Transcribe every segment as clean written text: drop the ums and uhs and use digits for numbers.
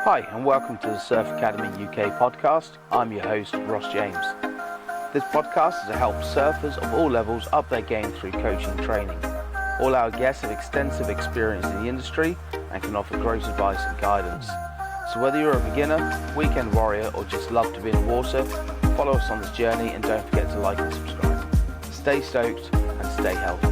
Hi and welcome to the Surf Academy UK podcast. I'm your host Ross James. This podcast is to help surfers of all levels up their game through coaching and training. All our guests have extensive experience in the industry and can offer great advice and guidance. So whether you're a beginner, weekend warrior or just love to be in the water, follow us on this journey and don't forget to like and subscribe. Stay stoked and stay healthy.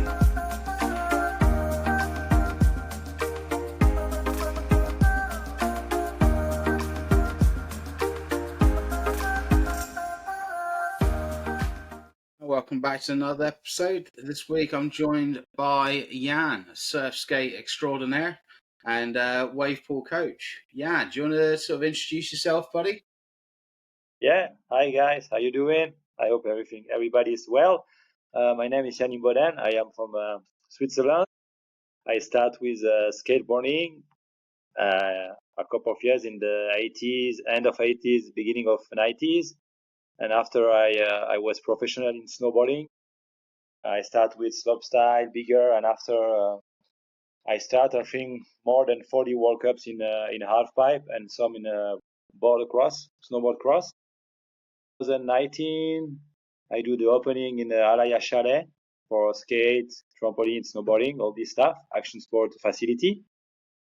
Welcome back to another episode. This week I'm joined by Yann, surf skate extraordinaire and wave pool coach. Yann, do you want to sort of introduce yourself, buddy? Yeah, hi guys, how you doing? I hope everybody is well. My name is Yann Imboden. I am from Switzerland. I start with skateboarding a couple of years in the 80s, end of 80s, beginning of 90s. And after I was professional in snowboarding. I start with slopestyle, bigger, and after I start, I think, more than 40 World Cups in half pipe and some in border cross, snowboard cross. 2019, I do the opening in the Alaya Chalet for skate, trampoline, snowboarding, all this stuff, action sport facility,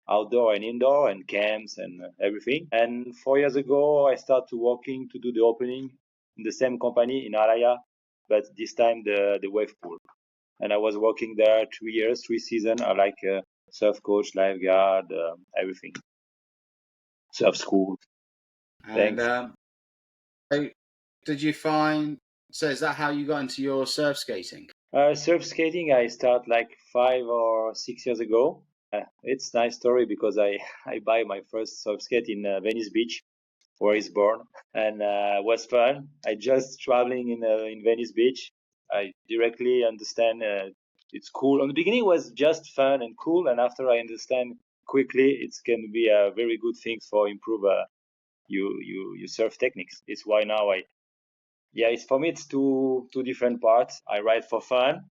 outdoor and indoor, and camps and everything. And 4 years ago, I started working to do the opening in the same company in Alaya, but this time the wave pool. And I was working there 3 years, 3 seasons. I like surf coach, lifeguard, everything. Surf school. And Thanks. so did you find, so is that how you got into your surf skating? Surf skating, I start like 5 or 6 years ago. It's a nice story because I buy my first surf skate in Venice Beach, where it's born, and was fun. I just traveling in Venice Beach. I directly understand it's cool. On the beginning, it was just fun and cool, and after I understand quickly, it's can be a very good thing for improve you surf techniques. It's why now it's for me it's two different parts. I ride for fun,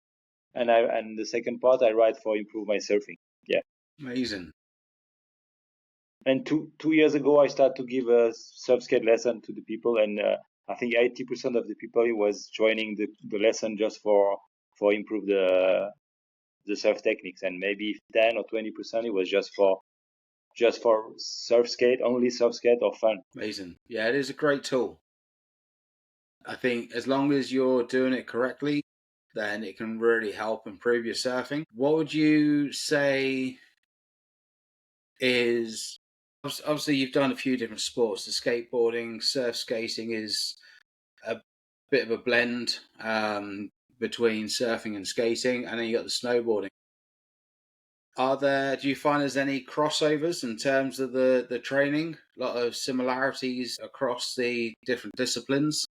and the second part I ride for improve my surfing. Yeah. Amazing. And two years ago, I started to give a surf skate lesson to the people, and I think 80% of the people was joining the lesson just for improve the surf techniques, and maybe 10 or 20% it was just for surf skate, only surf skate or fun. Amazing. Yeah, it is a great tool. I think as long as you're doing it correctly, then it can really help improve your surfing. What would you say is, obviously you've done a few different sports. The skateboarding, surf skating is a bit of a blend between surfing and skating, and then you got the snowboarding. Do you find there's any crossovers in terms of the training? A lot of similarities across the different disciplines?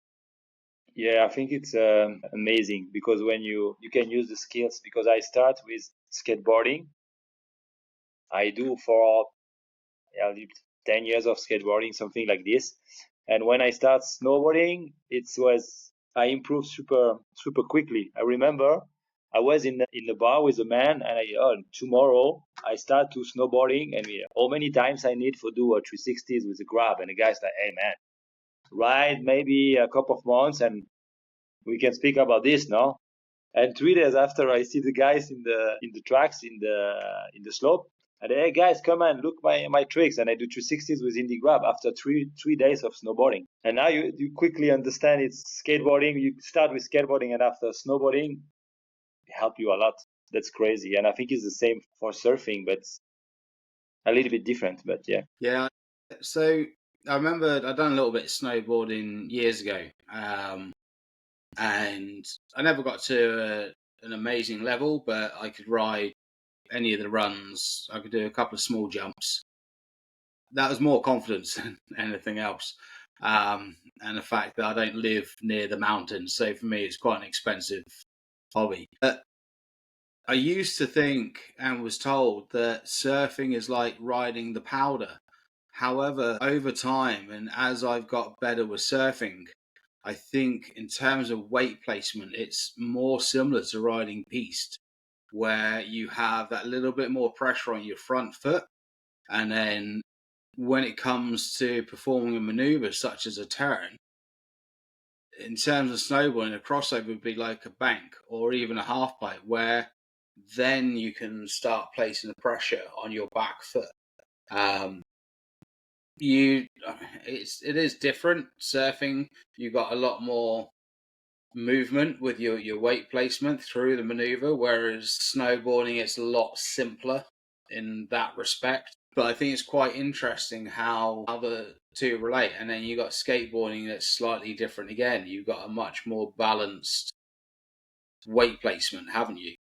Yeah, I think it's amazing because when you can use the skills, because I start with skateboarding. I do for 10 years of skateboarding, something like this. And when I start snowboarding, I improved super quickly. I remember I was in the bar with a man, and tomorrow I start to snowboarding, and how many times I need for do a 360s with a grab, and the guy's like, hey man, ride maybe a couple of months, and we can speak about this, no? And 3 days after, I see the guys in the tracks in the slope. And hey guys, come on, look my tricks, and I do 360s with indie grab after three days of snowboarding. And now you quickly understand it's skateboarding. You start with skateboarding, and after snowboarding, it help you a lot. That's crazy, and I think it's the same for surfing, but a little bit different. But yeah. Yeah. So I remember I'd done a little bit of snowboarding years ago, and I never got to an amazing level, but I could ride any of the runs. I could do a couple of small jumps. That was more confidence than anything else. And the fact that I don't live near the mountains. So for me, it's quite an expensive hobby. But I used to think and was told that surfing is like riding the powder. However, over time and as I've got better with surfing, I think in terms of weight placement, it's more similar to riding piste, where you have that little bit more pressure on your front foot, and then when it comes to performing a maneuver such as a turn, in terms of snowboarding, a crossover would be like a bank or even a half pipe, where then you can start placing the pressure on your back foot. It is different. Surfing, you've got a lot more movement with your weight placement through the maneuver, whereas snowboarding, it's a lot simpler in that respect. But I think it's quite interesting how the two relate. And then you got skateboarding that's slightly different again. You've got a much more balanced weight placement, haven't you?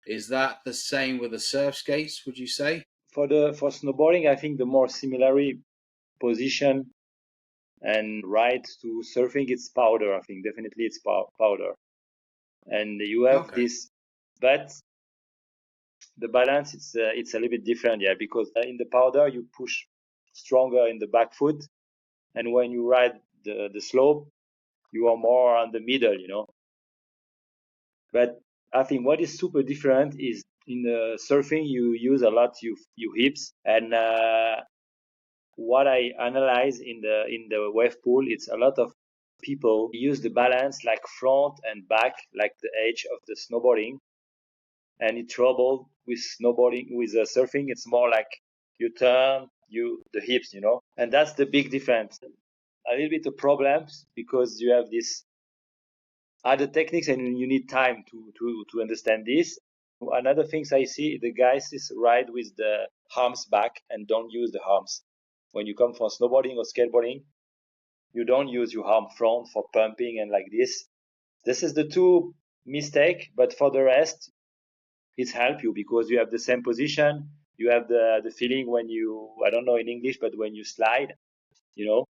Is that the same with the surf skates, would you say? For snowboarding, I think the more similarity position and ride to surfing, it's powder. I think definitely it's powder. And you have Okay. this, but the balance, it's a little bit different, yeah, because in the powder you push stronger in the back foot, and when you ride the slope, you are more on the middle, you know. But I think what is super different is in surfing you use a lot your hips, and what I analyze in the wave pool, it's a lot of people use the balance like front and back, like the edge of the snowboarding, and in trouble with snowboarding with surfing, it's more like you turn the hips, you know, and that's the big difference. A little bit of problems because you have this other techniques and you need time to understand this. Another things I see, the guys is ride with the arms back and don't use the arms. When you come from snowboarding or skateboarding, you don't use your arm front for pumping and like this. This is the two mistake, but for the rest, it's help you because you have the same position. You have the feeling when you, I don't know in English, but when you slide, you know,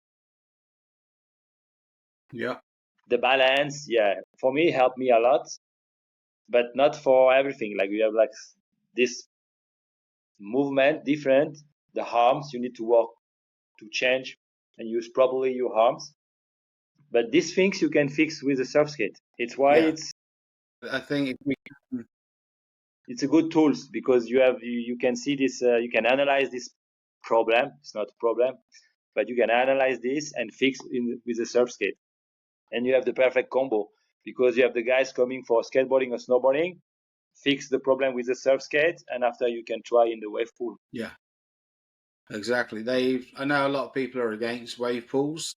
Yeah. the balance, yeah, for me, helped me a lot, but not for everything. Like you have like this movement different, the arms, you need to work to change and use properly your arms. But these things you can fix with a surf skate. It's why Yeah. I think if we it's a good tools because you can see this, you can analyze this problem. It's not a problem, but you can analyze this and fix with a surf skate, and you have the perfect combo because you have the guys coming for skateboarding or snowboarding, fix the problem with the surf skate, and after you can try in the wave pool. yeah, exactly. I know a lot of people are against wave pools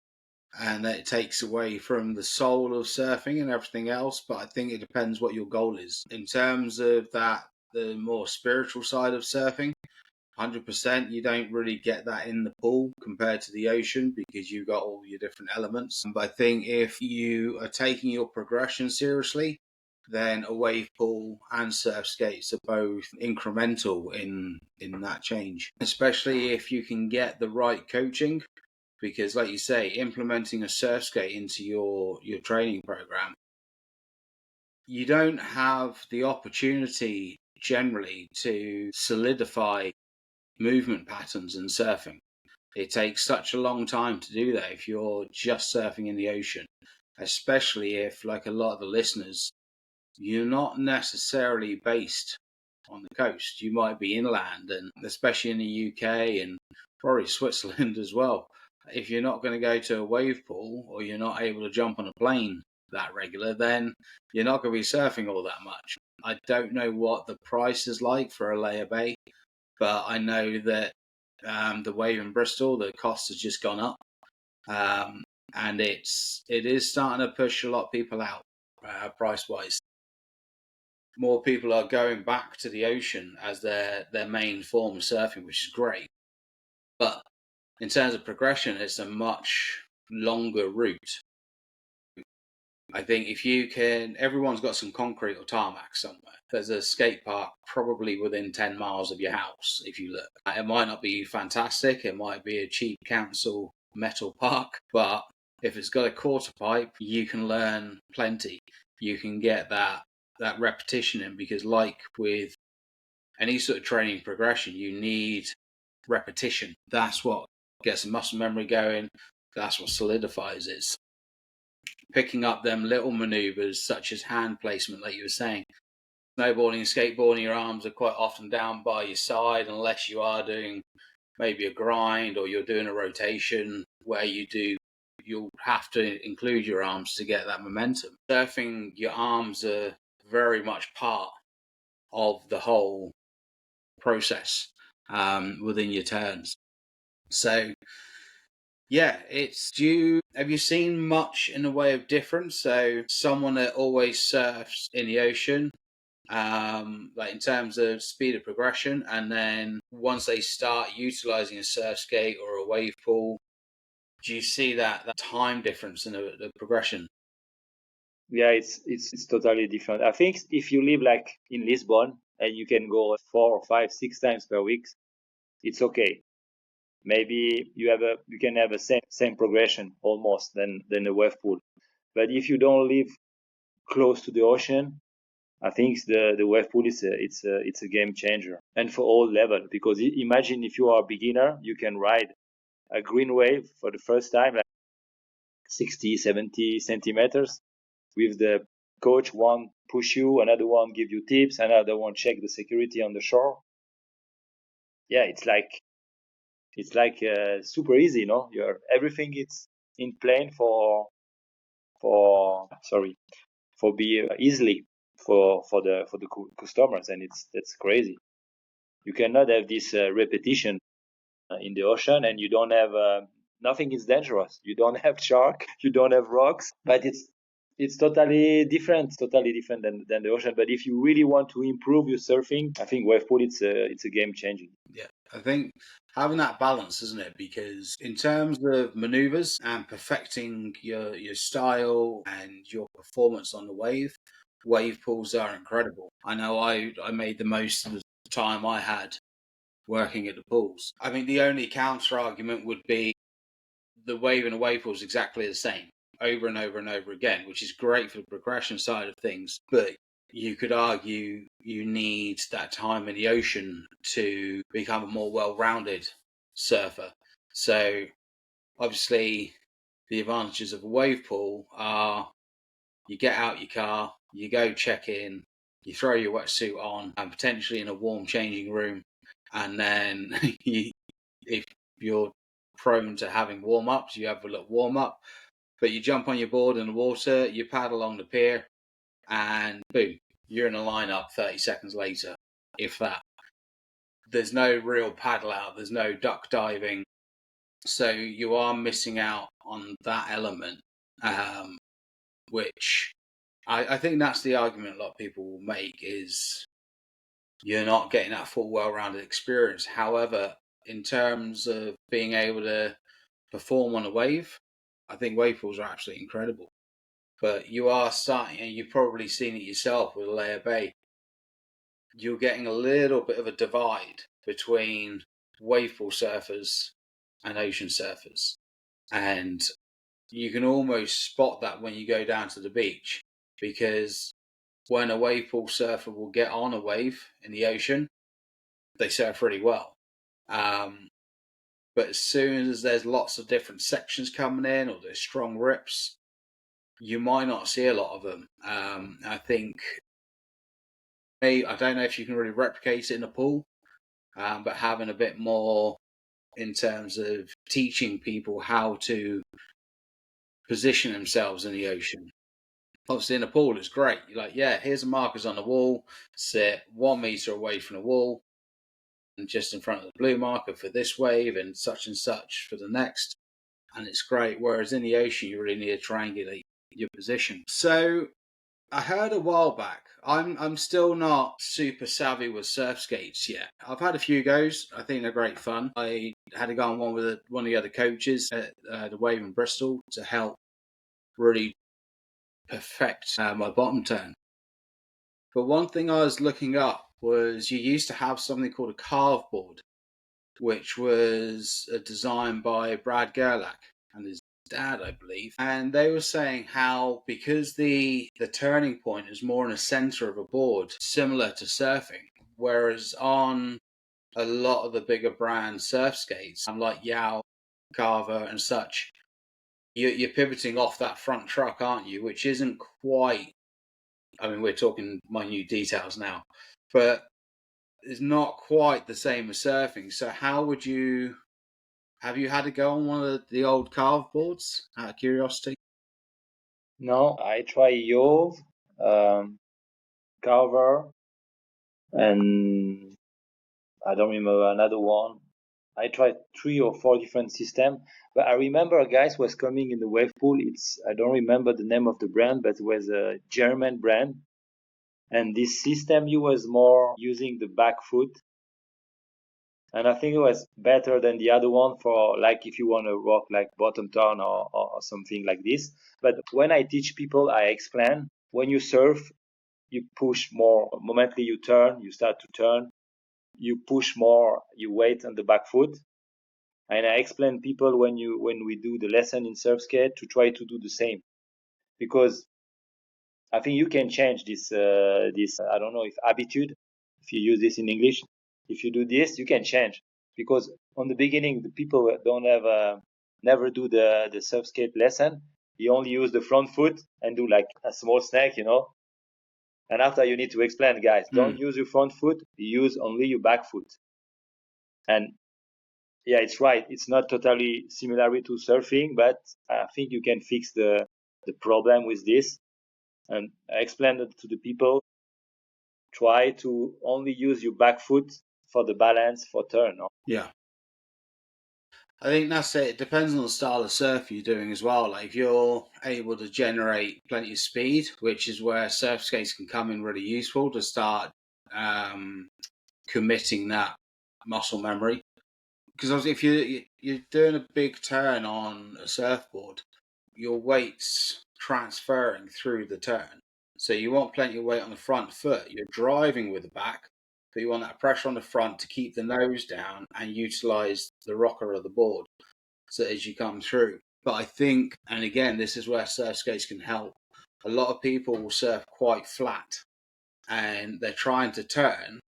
and that it takes away from the soul of surfing and everything else, but I think it depends what your goal is. In terms of that, the more spiritual side of surfing, 100%, you don't really get that in the pool compared to the ocean because you've got all your different elements. But I think if you are taking your progression seriously, then a wave pool and surf skates are both incremental in that change, especially if you can get the right coaching. Because, like you say, implementing a surf skate into your training program, you don't have the opportunity generally to solidify movement patterns in surfing. It takes such a long time to do that if you're just surfing in the ocean, especially if, like a lot of the listeners, you're not necessarily based on the coast. You might be inland, and especially in the UK and probably Switzerland as well. If you're not going to go to a wave pool or you're not able to jump on a plane that regular, then you're not going to be surfing all that much. I don't know what the price is like for a layer bay, but I know that the wave in Bristol, the cost has just gone up, and it is starting to push a lot of people out price wise. More people are going back to the ocean as their main form of surfing, which is great. But in terms of progression, it's a much longer route. I think if you can, everyone's got some concrete or tarmac somewhere. There's a skate park probably within 10 miles of your house if you look. It might not be fantastic, it might be a cheap council metal park, but if it's got a quarter pipe, you can learn plenty. You can get that repetition in because, like with any sort of training progression, you need repetition. That's what gets the muscle memory going. That's what solidifies it. Picking up them little maneuvers such as hand placement, like you were saying. Snowboarding and skateboarding, your arms are quite often down by your side unless you are doing maybe a grind or you're doing a rotation where you'll have to include your arms to get that momentum. Surfing, your arms are very much part of the whole process within your turns. So yeah, have you seen much in the way of difference? So someone that always surfs in the ocean, like in terms of speed of progression, and then once they start utilizing a surf skate or a wave pool, do you see that time difference in the progression? Yeah, it's totally different. I think if you live like in Lisbon and you can go 4 or 5, 6 times per week, it's okay. Maybe you can have a same progression almost than a wave pool. But if you don't live close to the ocean, I think the wave pool it's a game changer, and for all level. Because imagine if you are a beginner, you can ride a green wave for the first time, like 60, 70 centimeters, with the coach, one push you, another one give you tips, another one check the security on the shore. Yeah, it's like super easy, no? You're everything it's in plane for sorry for be easily for the customers, and that's crazy. You cannot have this repetition in the ocean, and you don't have nothing is dangerous. You don't have shark, you don't have rocks, but it's totally different than the ocean. But if you really want to improve your surfing, I think wave pool it's a game changing. Yeah, I think having that balance, isn't it? Because in terms of maneuvers and perfecting your style and your performance on the wave pools are incredible. I know I made the most of the time I had working at the pools. I think the only counter argument would be the wave and a wave pool is exactly the same over and over and over again, which is great for the progression side of things. But you could argue you need that time in the ocean to become a more well-rounded surfer. So obviously the advantages of a wave pool are you get out your car, you go check in, you throw your wetsuit on, and potentially in a warm changing room, and then if you're prone to having warm ups, you have a little warm up, but you jump on your board in the water, you paddle along the pier, and boom, you're in a lineup 30 seconds later, if that. There's no real paddle out, there's no duck diving, so you are missing out on that element, which I think that's the argument a lot of people will make is you're not getting that full well-rounded experience. However, in terms of being able to perform on a wave, I think wave pools are absolutely incredible. But you are starting, and you've probably seen it yourself with Layer Bay, you're getting a little bit of a divide between wave pool surfers and ocean surfers. And you can almost spot that when you go down to the beach, because when a wave pool surfer will get on a wave in the ocean, they surf really well. But as soon as there's lots of different sections coming in or there's strong rips, you might not see a lot of them. I think, I don't know if you can really replicate it in a pool, but having a bit more in terms of teaching people how to position themselves in the ocean. Obviously, in a pool, it's great. You're like, yeah, here's the markers on the wall, sit 1 meter away from the wall, and just in front of the blue marker for this wave and such for the next. And it's great. Whereas in the ocean, you really need to triangulate your position. So I heard a while back, I'm still not super savvy with surf skates yet. I've had a few goes. I think they're great fun. I had to go on one with one of the other coaches at the Wave in Bristol to help really perfect my bottom turn. But one thing I was looking up was you used to have something called a carve board, which was a design by Brad Gerlach and his dad, I believe. And they were saying how because the turning point is more in the center of a board, similar to surfing, whereas on a lot of the bigger brand surf skates, like Yao, Carver and such, you're pivoting off that front truck, aren't you? Which isn't quite, I mean, we're talking minute details now, but is not quite the same as surfing. So how would you have you had to go on one of the old carve boards out of curiosity? No, I try Yove, Carver, and I don't remember another one. I tried 3 or 4 different systems, but I remember a guy was coming in the wave pool. I don't remember the name of the brand, but it was a German brand. And this system, he was more using the back foot, and I think it was better than the other one for like if you want to rock like bottom turn or something like this. But when I teach people, I explain when you surf, you push more. Momently you turn, you start to turn, you push more, you weight on the back foot. And I explain people when we do the lesson in surf skate to try to do the same, because I think you can change this I don't know if attitude, if you use this in English. If you do this, you can change, because on the beginning the people don't have never do the surf skate lesson. You only use the front foot and do like a small snake, And after you need to explain, guys, don't use your front foot. Use only your back foot. And yeah, it's right. It's not totally similar to surfing, but I think you can fix the problem with this. And I explained it to the people. Try to only use your back foot for the balance for turn. No? Yeah. I think that's it. It depends on the style of surf you're doing as well. Like if you're able to generate plenty of speed, which is where surf skates can come in really useful to start committing that muscle memory. Because if you're doing a big turn on a surfboard, your weight's transferring through the turn. So you want plenty of weight on the front foot. You're driving with the back, but you want that pressure on the front to keep the nose down and utilize the rocker of the board so as you come through. But I think, and again, this is where surf skates can help. A lot of people will surf quite flat and they're trying to turn,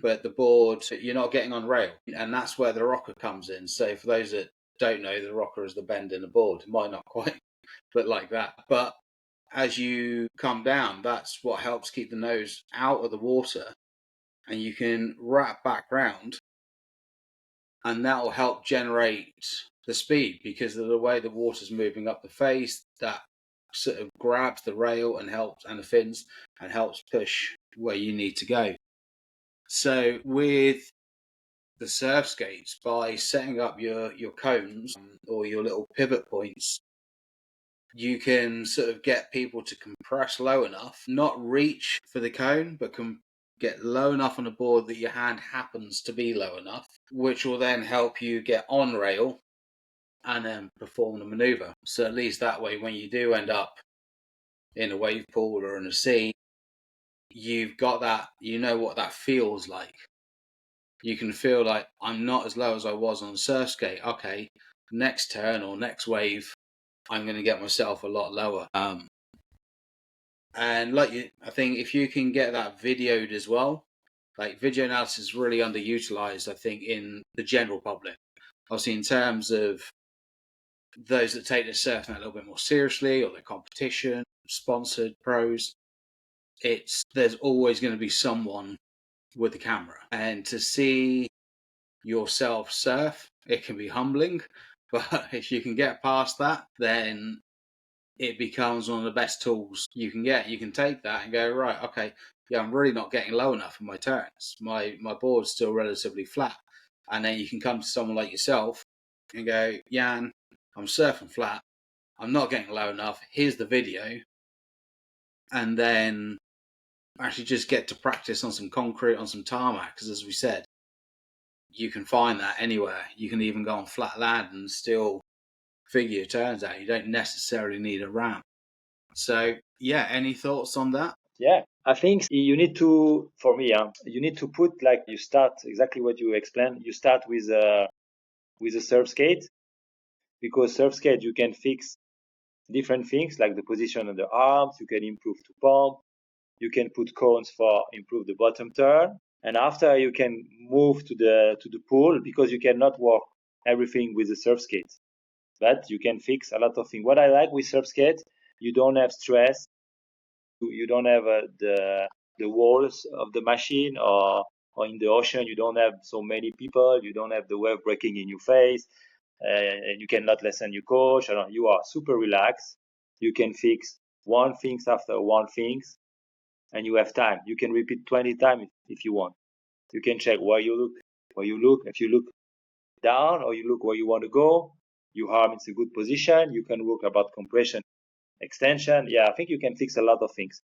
but the board, you're not getting on rail. And that's where the rocker comes in. So for those that don't know, the rocker is the bend in the board. It might not quite look like that. But as you come down, that's what helps keep the nose out of the water. And you can wrap back round, and that will help generate the speed because of the way the water's moving up the face. That sort of grabs the rail and helps, and the fins, and helps push where you need to go. So with the surf skates, by setting up your cones or your little pivot points, you can sort of get people to compress low enough, not reach for the cone, but can get low enough on the board that your hand happens to be low enough, which will then help you get on rail and then perform the maneuver. So at least that way, when you do end up in a wave pool or in a sea, you've got that, you know what that feels like. You can feel like I'm not as low as I was on the surf skate. Okay, next turn or next wave, I'm going to get myself a lot lower. And I think if you can get that videoed as well, like video analysis is really underutilized, I think, in the general public. Obviously, in terms of those that take the surfing a little bit more seriously, or their competition, sponsored pros, there's always going to be someone with the camera, and to see yourself surf, it can be humbling. But if you can get past that, then it becomes one of the best tools you can get. You can take that and go, right, okay, yeah, I'm really not getting low enough in my turns. My board's still relatively flat. And then you can come to someone like yourself and go, Yann, I'm surfing flat. I'm not getting low enough. Here's the video. And then actually just get to practice on some concrete, on some tarmac. Because as we said, you can find that anywhere. You can even go on flat land and still figure your turns out. You don't necessarily need a ramp. So, yeah, any thoughts on that? Yeah, I think you need to, for me, you need to put like you start exactly what you explained. You start with a surf skate, because surf skate you can fix different things like the position of the arms. You can improve to pump. You can put cones for improve the bottom turn, and after you can move to the pool, because you cannot work everything with the surf skate, but you can fix a lot of things. What I like with surf skate, you don't have stress. You don't have the walls of the machine, or or in the ocean, you don't have so many people, you don't have the wave breaking in your face, and you cannot listen your coach. You are super relaxed. You can fix one things after one things, and you have time. You can repeat 20 times if you want. You can check where you look. If you look down or you look where you want to go, your arm is a good position. You can work about compression, extension. Yeah, I think you can fix a lot of things.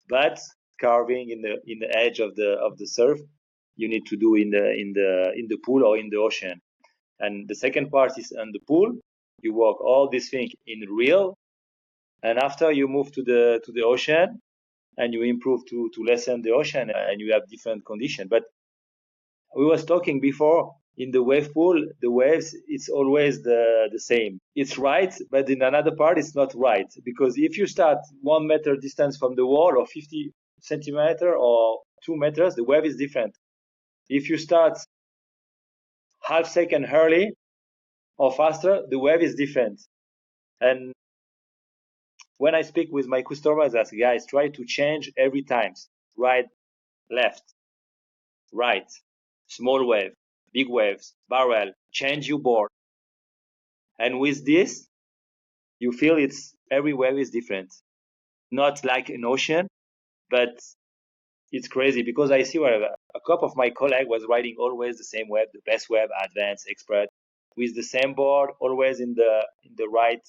But carving in the edge of the surf, you need to do in the pool or in the ocean. And the second part is on the pool. You work all these things in real, and after you move to the ocean and you improve to lessen the ocean, and you have different conditions. But we was talking before, in the wave pool, the waves, it's always the same. It's right, but in another part it's not right, because if you start 1 meter distance from the wall, or 50 centimeter or 2 meters, the wave is different. If you start half second early or faster, the wave is different. And when I speak with my customers, I say, guys, try to change every time. Right, left, right, small wave, big waves, barrel, change your board. And with this, you feel it's every wave is different. Not like an ocean, but it's crazy, because I see where a couple of my colleagues was riding always the same wave, the best wave, advanced, expert, with the same board, always in the right,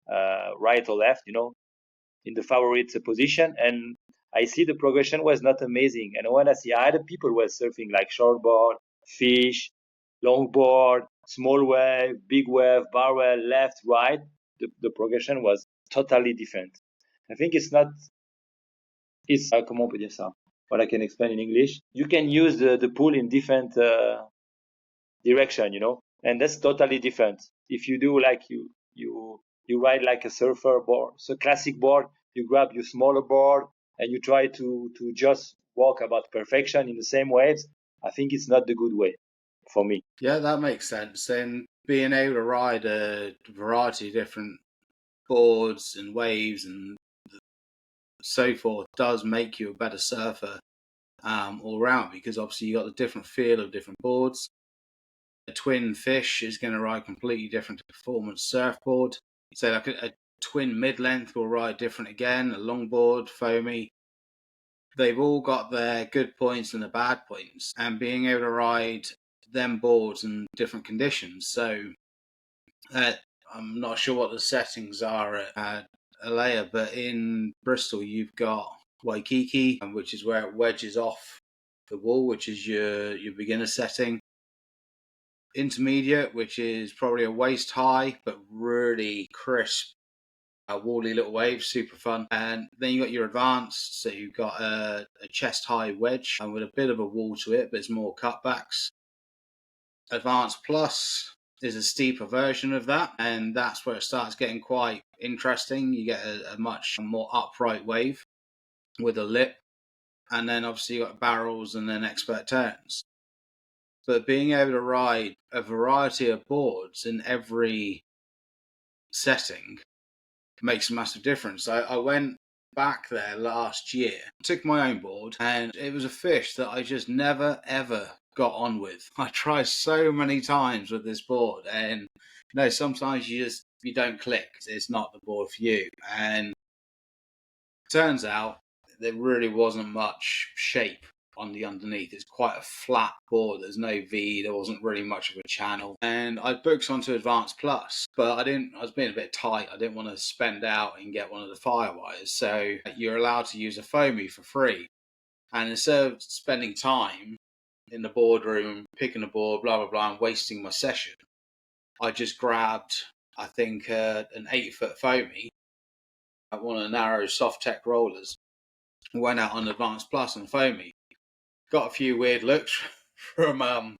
right or left, in the favorite position. And I see the progression was not amazing. And when I see other people were surfing like shortboard, fish, longboard, small wave, big wave, barrel, left, right, the progression was totally different. I think it's not, it's, comment on peut dire ça? What I can explain in English. You can use the pool in different direction, and that's totally different. If you do like you ride like a surfer board, so classic board, you grab your smaller board and you try to just walk about perfection in the same waves. I think it's not the good way for me. Yeah, that makes sense. And being able to ride a variety of different boards and waves and so forth does make you a better surfer all around, because obviously you got the different feel of different boards. A twin fish is going to ride completely different to performance surfboard. So like a twin mid-length will ride different again. A longboard, foamy, they've all got their good points and their bad points, and being able to ride them boards in different conditions. So I'm not sure what the settings are at Alea, but in Bristol you've got Waikiki, which is where it wedges off the wall, which is your beginner setting. Intermediate, which is probably a waist high, but really crisp, wally little waves, super fun. And then you got your advanced, so you've got a chest high wedge and with a bit of a wall to it, but it's more cutbacks. Advanced Plus is a steeper version of that, and that's where it starts getting quite interesting. You get a much more upright wave with a lip, and then obviously you got barrels and then expert turns. But being able to ride a variety of boards in every setting makes a massive difference. I went back there last year, took my own board, and it was a fish that I just never ever got on with. I tried so many times with this board, and sometimes you don't click. It's not the board for you. And turns out there really wasn't much shape on the underneath. It's quite a flat board. There's no V. There wasn't really much of a channel. And I booked onto Advanced Plus, but I was being a bit tight. I didn't want to spend out and get one of the Firewires. So you're allowed to use a foamy for free. And instead of spending time in the boardroom, picking a board, blah, blah, blah, and wasting my session, I just grabbed, I think, an 8-foot foamy, one of the narrow soft tech rollers, went out on Advanced Plus and foamy. Got a few weird looks from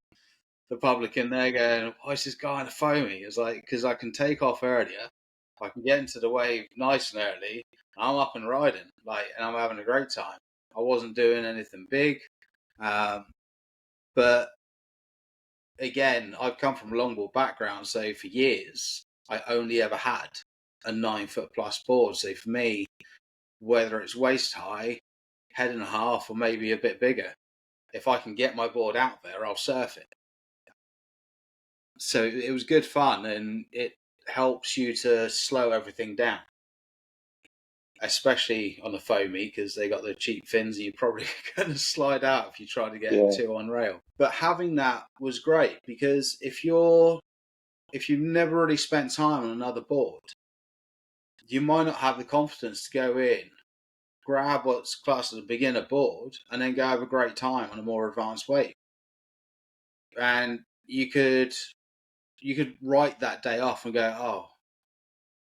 the public in there going, why is this guy in a foamy? It's like, because I can take off earlier, I can get into the wave nice and early, I'm up and riding, and I'm having a great time. I wasn't doing anything big, but again, I've come from a longboard background, so for years I only ever had a 9-foot plus board. So for me, whether it's waist high, head and a half, or maybe a bit bigger, if I can get my board out there, I'll surf it. So it was good fun, and it helps you to slow everything down, especially on the foamy, because they got the cheap fins and you're probably going to slide out if you try to get too on rail. But having that was great, because if you've never really spent time on another board, you might not have the confidence to go in, grab what's classed as a beginner board, and then go have a great time on a more advanced wave. And you could write that day off and go, oh,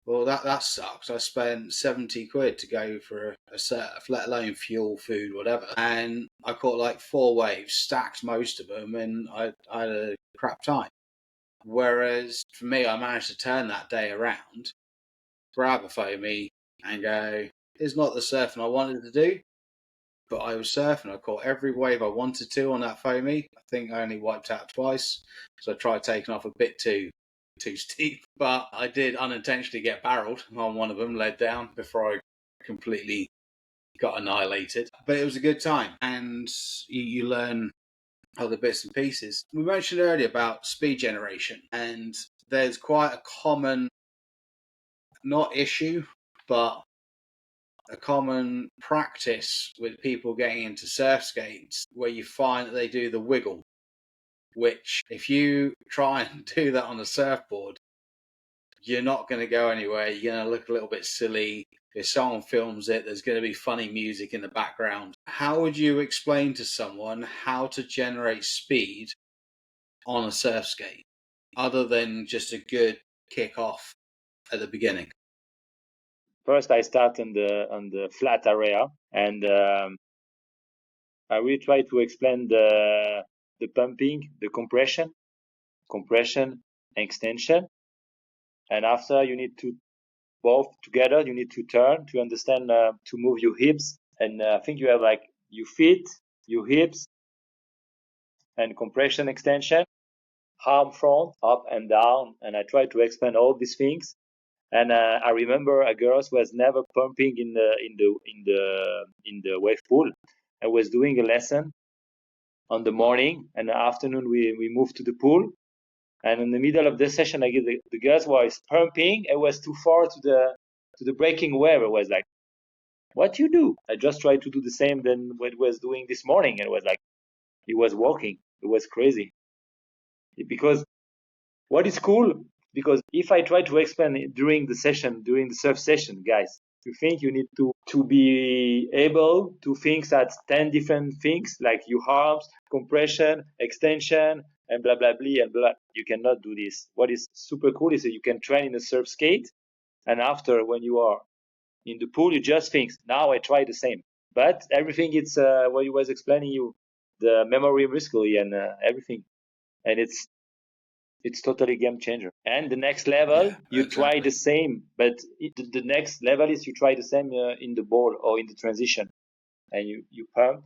well, that sucks. I spent 70 quid to go for a surf, let alone fuel, food, whatever. And I caught like 4 waves, stacked most of them, and I had a crap time. Whereas for me, I managed to turn that day around, grab a foamy, and go, it's not the surfing I wanted to do, but I was surfing. I caught every wave I wanted to on that foamy. I think I only wiped out twice, so I tried taking off a bit too steep, but I did unintentionally get barreled on one of them, led down before I completely got annihilated. But it was a good time, and you learn other bits and pieces. We mentioned earlier about speed generation, and there's quite a common, not issue, but a common practice with people getting into surf skates where you find that they do the wiggle, which if you try and do that on a surfboard, you're not going to go anywhere. You're going to look a little bit silly. If someone films it, there's going to be funny music in the background. How would you explain to someone how to generate speed on a surf skate, other than just a good kick off at the beginning? First, I start on the flat area, and I will try to explain the pumping, the compression, extension, and after you need to both together. You need to turn to understand to move your hips, and I think you have like your feet, your hips, and compression, extension, arm front, up and down, and I try to explain all these things. And I remember a girl was never pumping in the wave pool. I was doing a lesson on the morning, and the afternoon we moved to the pool. And in the middle of the session, I get the girls was pumping. It was too far to the breaking wave. I was like, "What you do?" I just tried to do the same than what I was doing this morning. And it was like, it was working. It was crazy. Because what is cool? Because if I try to explain it during the session, during the surf session, guys, you think you need to be able to think that 10 different things like your arms, compression, extension, and blah, blah, blah, and blah. You cannot do this. What is super cool is that you can train in a surf skate. And after, when you are in the pool, you just think, now I try the same. But everything, it's what he was explaining you, the memory muscle and everything. And it's totally game changer. And the next level, you try the same, but the next level is you try the same in the ball or in the transition, and you pump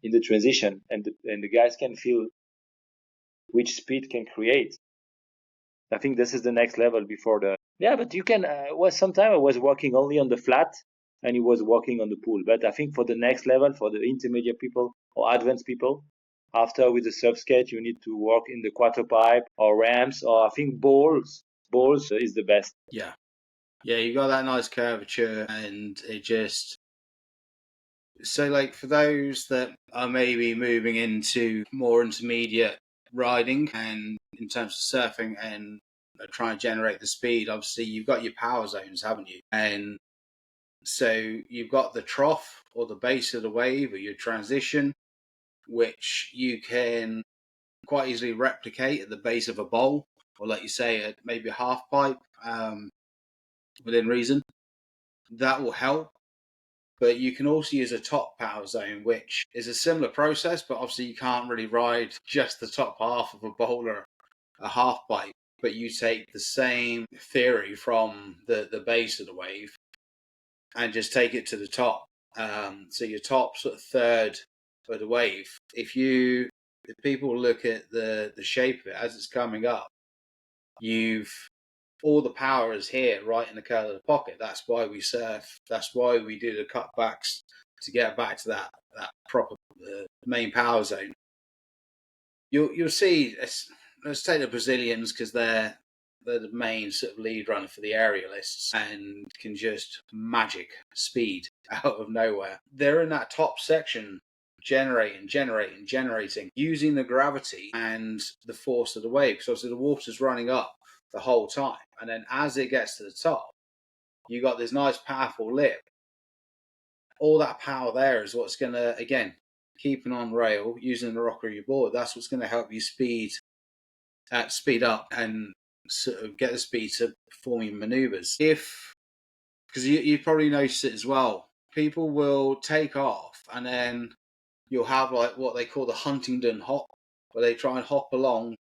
in the transition, and the guys can feel which speed can create. I think this is the next level before the but you can. Was sometime I was working only on the flat, and he was working on the pool. But I think for the next level, for the intermediate people or advanced people, after with the surf skate, you need to work in the quarter pipe or ramps, or I think balls. Balls is the best. Yeah, you got that nice curvature, and it just. So, like, for those that are maybe moving into more intermediate riding and in terms of surfing and are trying to generate the speed, obviously you've got your power zones, haven't you? And so you've got the trough or the base of the wave or your transition, which you can quite easily replicate at the base of a bowl, or like you say, at maybe a half pipe within reason. That will help. But you can also use a top power zone, which is a similar process, but obviously you can't really ride just the top half of a bowl or a half pipe. But you take the same theory from the base of the wave and just take it to the top. So your top sort of third of the wave. If people look at the shape of it as it's coming up, all the power is here, right in the curl of the pocket. That's why we surf. That's why we do the cutbacks to get back to that proper the main power zone, you'll see. Let's take the Brazilians because they're the main sort of lead runner for the aerialists and can just magic speed out of nowhere. They're in that top section generating, using the gravity and the force of the wave. Because obviously the water's running up the whole time. And then as it gets to the top, you got this nice powerful lip. All that power there is what's going to, again, keeping on rail, using the rocker of your board, that's what's going to help you speed up and sort of get the speed to performing maneuvers. Because you probably noticed it as well, people will take off and then you'll have like what they call the Huntington hop, where they try and hop along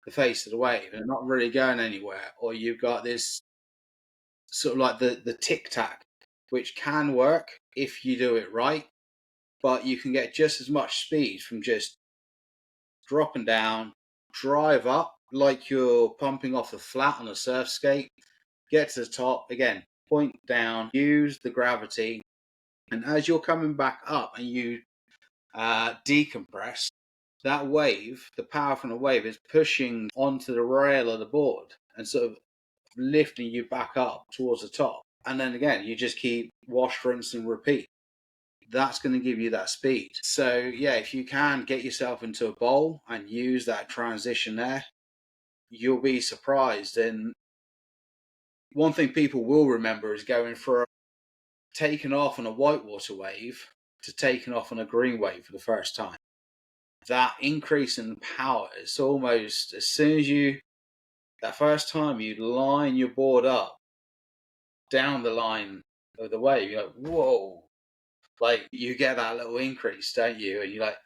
the face of the wave and not really going anywhere. Or you've got this sort of like the tic tac, which can work if you do it right, but you can get just as much speed from just dropping down, drive up like you're pumping off the flat on a surf skate, get to the top, again, point down, use the gravity, and as you're coming back up and you decompress, that wave, the power from the wave is pushing onto the rail of the board and sort of lifting you back up towards the top. And then again, you just keep wash, rinse, and repeat. That's going to give you that speed. So yeah, if you can get yourself into a bowl and use that transition there, you'll be surprised. And one thing people will remember is going from taking off on a whitewater wave to taking off on a green wave for the first time. That increase in power is almost as soon as that first time you line your board up down the line of the wave, you're like, whoa. Like, you get that little increase, don't you? And you're like,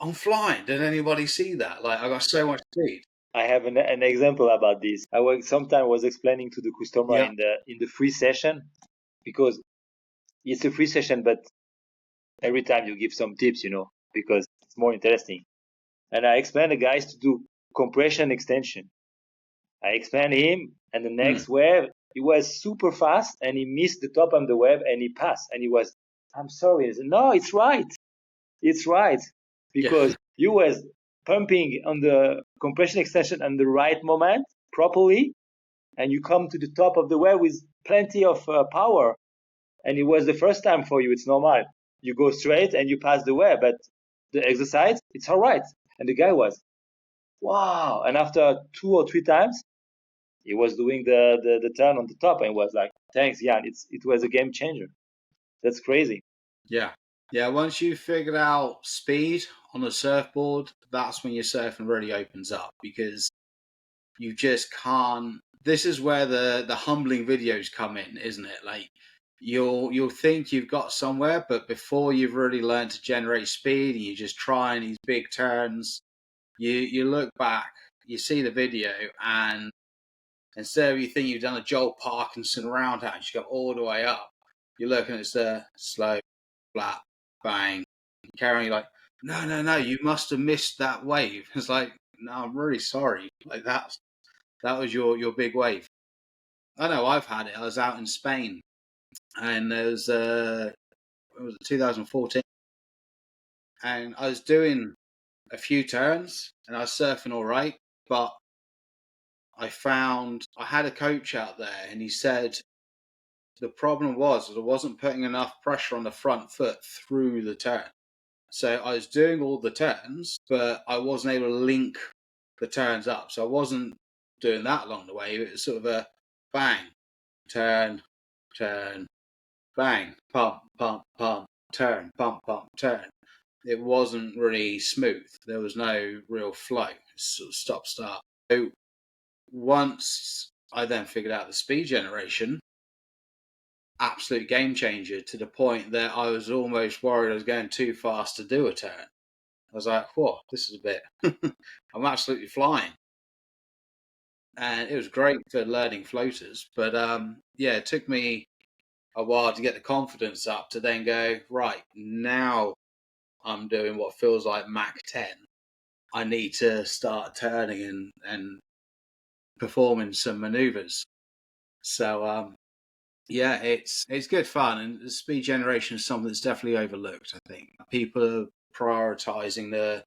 I'm flying. Did anybody see that? Like, I got so much speed. I have an example about this. I was explaining to the customer Yeah. in the free session, because it's a free session, but every time you give some tips, because it's more interesting. And I explained the guys to do compression extension. I explained him, and the next wave, he was super fast, and he missed the top of the wave, and he passed. And he was, I'm sorry. I said, no, it's right. It's right. Because you was pumping on the compression extension and the right moment properly, and you come to the top of the wave with plenty of power. And it was the first time for you. It's normal. You go straight and you pass the wave, but the exercise, it's all right. And the guy was, wow. And after 2 or 3 times, he was doing the turn on the top and was like, thanks, Yann. It was a game changer. That's crazy. Yeah. Yeah, once you've figured out speed on a surfboard, that's when your surfing really opens up, because you just can't. This is where the humbling videos come in, isn't it? Like, you'll think you've got somewhere, but before you've really learned to generate speed and you're just trying these big turns, you look back, you see the video, and instead of you think you've done a Joel Parkinson roundhouse, you go all the way up, you're looking at the slow, flat, bang, carrying, you're like, no, you must have missed that wave. It's like, no, I'm really sorry. Like, that was your big wave. I know I've had it. I was out in Spain, and there was it was 2014, and I was doing a few turns, and I was surfing all right, but I had a coach out there, and he said the problem was that I wasn't putting enough pressure on the front foot through the turn. So I was doing all the turns, but I wasn't able to link the turns up. So I wasn't doing that along the way. It was sort of a bang, turn, bang, pump, turn, pump, turn. It wasn't really smooth. There was no real flow. Sort of stop, start. So once I then figured out the speed generation, absolute game changer, to the point that I was almost worried I was going too fast to do a turn. I was like, whoa, this is a bit, I'm absolutely flying. And it was great for learning floaters. But yeah, it took me a while to get the confidence up to then go, right, now I'm doing what feels like Mach 10. I need to start turning and performing some maneuvers. So Yeah, it's good fun, and the speed generation is something that's definitely overlooked. I think people are prioritizing the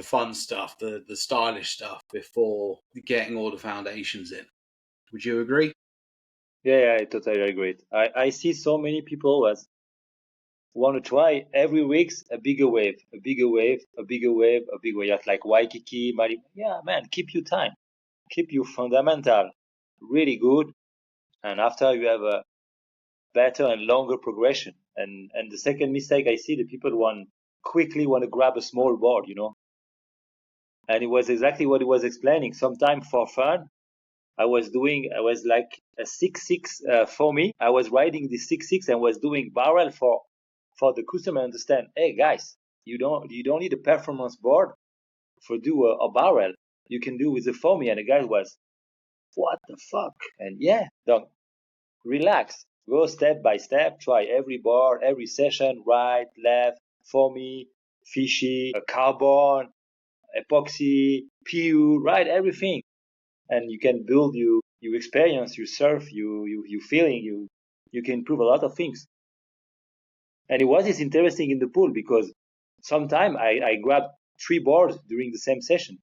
fun stuff, the stylish stuff before getting all the foundations in. Would you agree? Yeah, I totally agree. I see so many people as want to try every week's a bigger wave, a bigger wave, a bigger wave, a bigger wave. Just like Waikiki, Mali. Yeah, man, keep your time, keep your fundamental really good, and after you have a better and longer progression. And the second mistake I see, the people want to grab a small board, and it was exactly what he was explaining. Sometime for fun, I was like a 6-6 for me. I was riding the 6-6 and was doing barrel for the customer. Understand? Hey guys, you don't need a performance board for do a barrel. You can do with the for me. And the guy was, what the fuck? And yeah, don't relax. Go step by step. Try every board, every session, right, left, for me, fishy, carbon, epoxy, PU, right, everything. And you can build you experience, you surf, you feeling, you can improve a lot of things. And it was is interesting in the pool because sometime I grabbed 3 boards during the same session.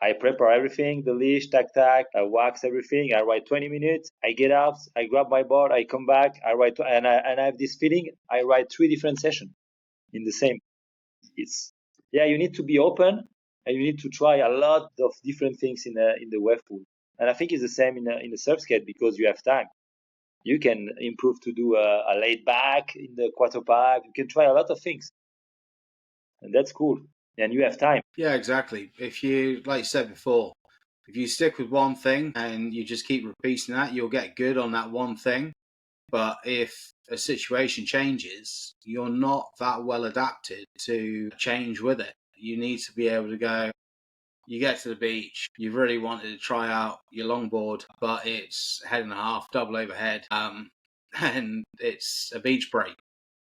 I prepare everything, the leash, tack, I wax everything. I ride 20 minutes. I get out, I grab my board, I come back, I ride, and I have this feeling. I ride 3 different sessions in the same. It's yeah, you need to be open and you need to try a lot of different things in the wave pool. And I think it's the same in the surf skate because you have time. You can improve to do a laid back in the quarter pipe. You can try a lot of things, and that's cool. And you have time. Yeah, exactly. If you, like you said before, if you stick with one thing and you just keep repeating that, you'll get good on that one thing. But if a situation changes, you're not that well adapted to change with it. You need to be able to go, you get to the beach, you've really wanted to try out your longboard, but it's head and a half, double overhead, and it's a beach break.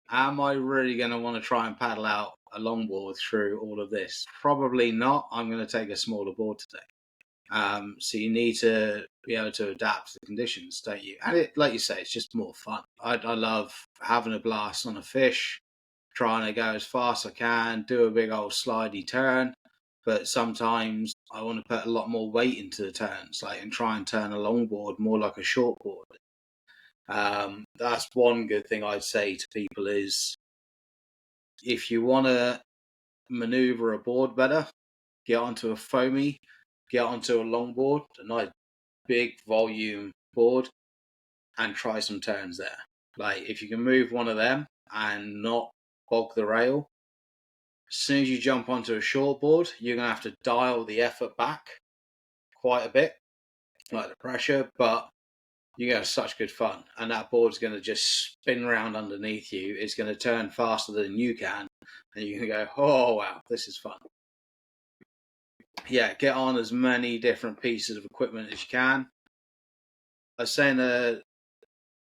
Am I really going to want to try and paddle out a longboard through all of this? Probably not. I'm going to take a smaller board today. So you need to be able to adapt to the conditions, don't you? And like you say, it's just more fun. I love having a blast on a fish, trying to go as fast as I can, do a big old slidey turn. But sometimes I want to put a lot more weight into the turns, like and try and turn a longboard more like a shortboard. That's one good thing I'd say to people is if you want to maneuver a board better, get onto a foamy, get onto a longboard, a nice big volume board, and try some turns there. Like if you can move one of them and not bog the rail, as soon as you jump onto a short board, you're going to have to dial the effort back quite a bit, like the pressure, but you get such good fun. And that board's going to just spin around underneath you. It's going to turn faster than you can. And you're going to go, oh, wow, this is fun. Yeah, get on as many different pieces of equipment as you can. I was saying to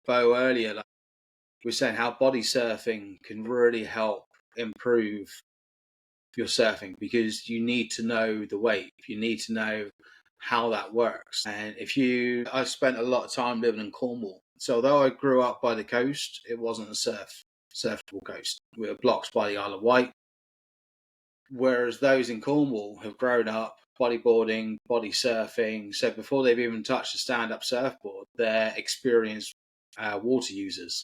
Bo earlier, like, we were saying how body surfing can really help improve your surfing because you need to know the wave. You need to know how that works. And I spent a lot of time living in Cornwall. So although I grew up by the coast, it wasn't a surfable coast. We were blocked by the Isle of Wight. Whereas those in Cornwall have grown up bodyboarding, body surfing. So before they've even touched a stand-up surfboard, they're experienced water users.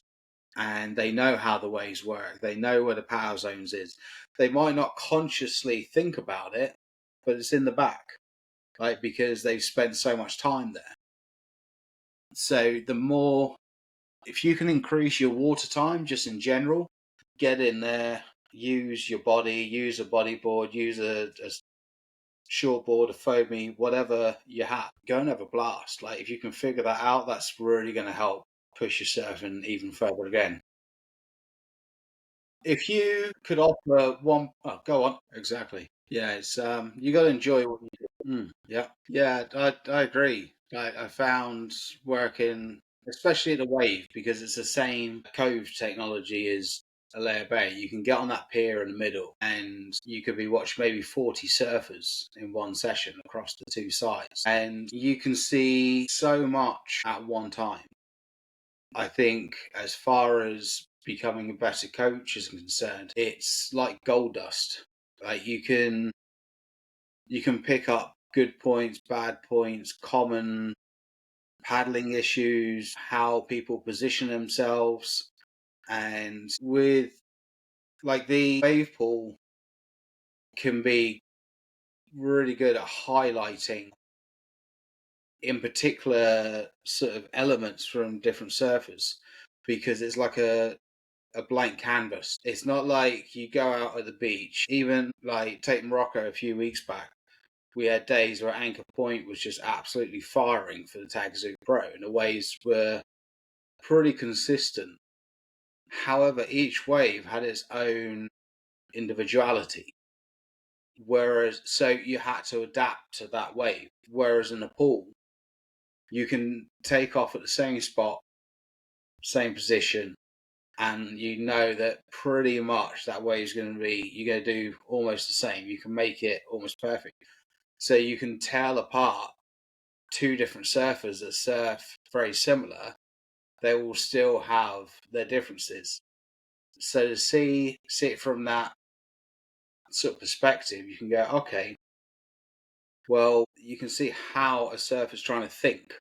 And they know how the waves work. They know where the power zones is. They might not consciously think about it, but it's in the back, like because they've spent so much time there. So if you can increase your water time, just in general, get in there, use your body, use a bodyboard, use a shortboard, a foamy, whatever you have, go and have a blast. Like if you can figure that out, that's really going to help push your surfing even further again. If you could offer one, oh, go on. Exactly. Yeah, it's you got to enjoy what you do. Yeah, yeah, I agree. I found working, especially at the wave, because it's the same cove technology as a layer bay. You can get on that pier in the middle, and you could be watching maybe 40 surfers in one session across the two sides, and you can see so much at one time. I think as far as becoming a better coach is concerned, it's like gold dust. Like you can pick up good points, bad points, common paddling issues, how people position themselves. And with like the wave pool can be really good at highlighting in particular sort of elements from different surfers because it's like a blank canvas. It's not like you go out at the beach, even like take Morocco a few weeks back. We had days where Anchor Point was just absolutely firing for the Tagazu Pro, and the waves were pretty consistent. However, each wave had its own individuality. Whereas, so you had to adapt to that wave. Whereas in the pool, you can take off at the same spot, same position, and you know that pretty much that wave is going to be, you're going to do almost the same. You can make it almost perfect. So you can tell apart two different surfers that surf very similar. They will still have their differences. So to see it from that sort of perspective, you can go, okay, well, you can see how a surfer's trying to think,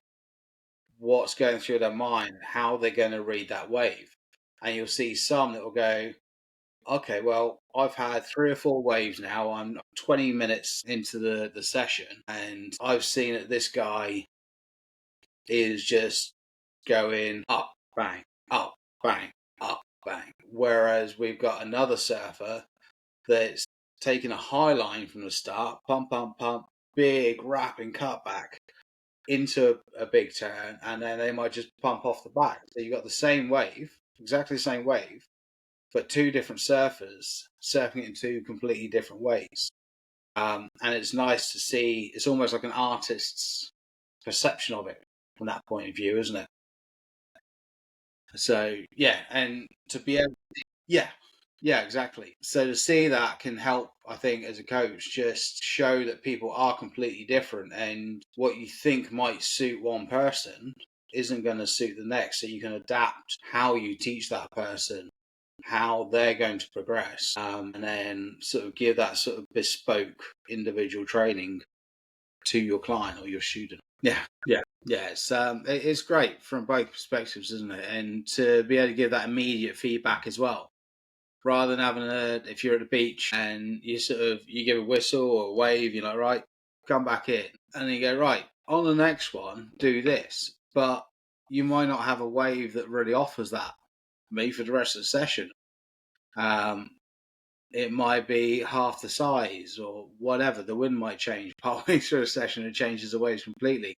what's going through their mind, how they're going to read that wave. And you'll see some that will go, okay, well, I've had 3 or 4 waves now. I'm 20 minutes into the session, and I've seen that this guy is just going up, bang, up, bang, up, bang. Whereas we've got another surfer that's taking a high line from the start, pump, pump, pump, big wrapping cutback into a big turn, and then they might just pump off the back. So you've got the same wave, exactly the same wave, but 2 different surfers surfing it in 2 completely different ways. And it's nice to see, it's almost like an artist's perception of it from that point of view, isn't it? So, yeah, and to be able, yeah, yeah, exactly. So to see that can help, I think, as a coach, just show that people are completely different, and what you think might suit one person isn't going to suit the next. So you can adapt how you teach that person, how they're going to progress, and then sort of give that sort of bespoke individual training to your client or your student. Yeah, yeah, yeah. It's great from both perspectives, isn't it? And to be able to give that immediate feedback as well, rather than having if you're at the beach and you give a whistle or a wave, you're like, right, come back in, and then you go, right, on the next one, do this, but you might not have a wave that really offers that me for the rest of the session. It might be half the size or whatever. The wind might change partway through a session. It changes the waves completely.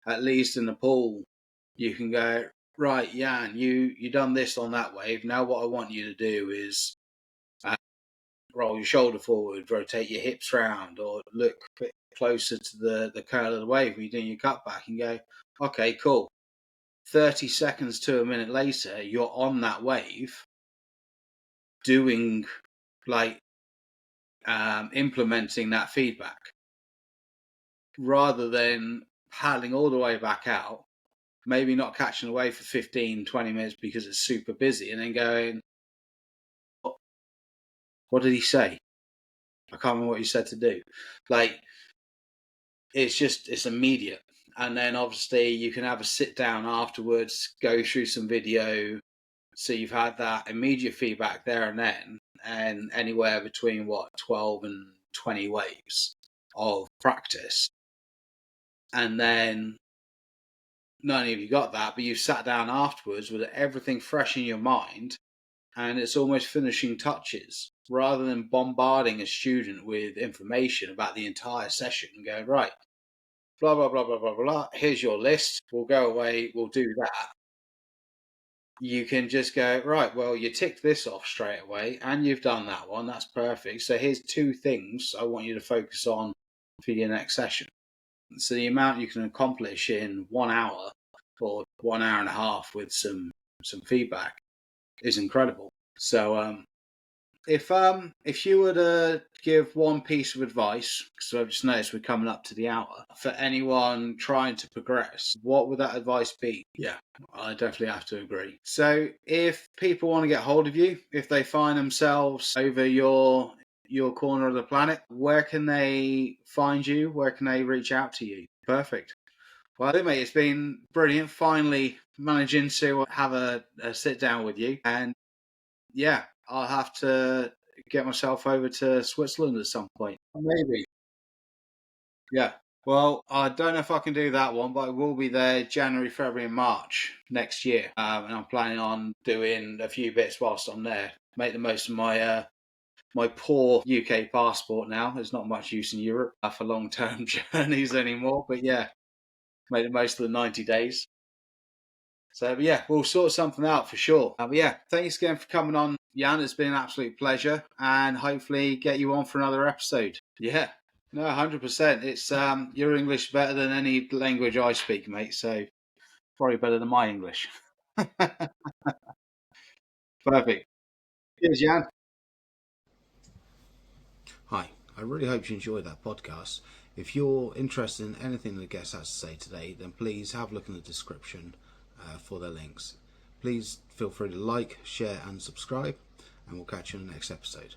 At least in the pool, you can go, right, Yann, you done this on that wave. Now what I want you to do is roll your shoulder forward, rotate your hips round, or look a bit closer to the curl of the wave when you're doing your cutback, and go, okay, cool. 30 seconds to a minute later, you're on that wave doing like implementing that feedback rather than paddling all the way back out, maybe not catching a wave for 15-20 minutes because it's super busy, and then going, what did he say? I can't remember what he said to do. Like, it's immediate. And then obviously you can have a sit down afterwards, go through some video. So you've had that immediate feedback there and then, and anywhere between 12 and 20 waves of practice. And then not only have you got that, but you've sat down afterwards with everything fresh in your mind, and it's almost finishing touches rather than bombarding a student with information about the entire session and going, right, blah, blah, blah, blah, blah, blah. Here's your list. We'll go away. We'll do that. You can just go, right, well, you ticked this off straight away and you've done that one. That's perfect. So here's 2 things I want you to focus on for your next session. So the amount you can accomplish in 1 hour or 1 hour and a half with some feedback is incredible. So If you were to give one piece of advice, because I've just noticed we're coming up to the hour, for anyone trying to progress, what would that advice be? Yeah, I definitely have to agree. So if people want to get hold of you, if they find themselves over your corner of the planet, where can they find you? Where can they reach out to you? Perfect. Well, mate, it's been brilliant finally managing to have a sit down with you. And yeah, I'll have to get myself over to Switzerland at some point. Maybe. Yeah. Well, I don't know if I can do that one, but I will be there January, February, and March next year. And I'm planning on doing a few bits whilst I'm there. Make the most of my poor UK passport now. There's not much use in Europe for long-term journeys anymore. But yeah, make the most of the 90 days. So but yeah, we'll sort something out for sure. But yeah, thanks again for coming on, Yann. It's been an absolute pleasure, and hopefully get you on for another episode. Yeah, no, 100%. It's your English better than any language I speak, mate. So probably better than my English. Perfect. Cheers, Yann. Hi, I really hope you enjoyed that podcast. If you're interested in anything the guest has to say today, then please have a look in the description for their links. Please feel free to like, share, and subscribe, and we'll catch you in the next episode.